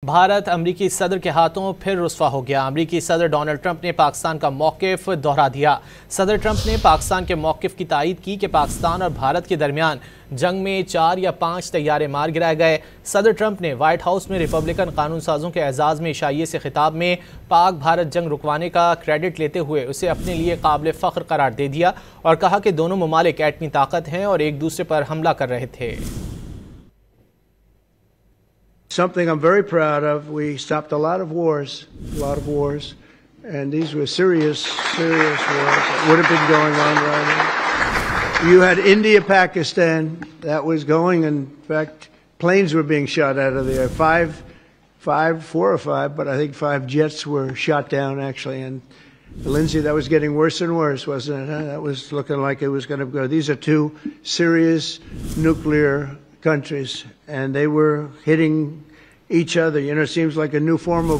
भारत अमरीकी सदर के हाथों फिर रुस्वा हो गया। अमरीकी सदर डोनाल्ड ट्रंप ने पाकिस्तान का मौक़िफ़ दोहरा दिया। सदर ट्रंप ने पाकिस्तान के मौक़िफ़ की तायीद की कि पाकिस्तान और भारत के दरमियान जंग में 4 या 5 तैयारे मार गिराए गए। सदर ट्रंप ने व्हाइट हाउस में रिपब्लिकन कानून साजों के एजाज़ में इशाइये से खिताब में पाक भारत जंग रुकवाने का क्रेडिट लेते हुए उसे अपने लिए काबिल फ़ख्र करार दे दिया और कहा कि दोनों ममालिक एटमी ताकत हैं और एक दूसरे पर हमला कर रहे थे। Something I'm very proud of. We stopped a lot of wars, and these were serious wars that would have been going on right now. You had India, Pakistan, that was going. In fact, planes were being shot out of there. 4 or 5, but I think 5 jets were shot down actually. And Lindsay, that was getting worse and worse, wasn't it? Huh? That was looking like it was going to go. These are 2 serious nuclear countries, and they were hitting each other. You know, it seems like a new form of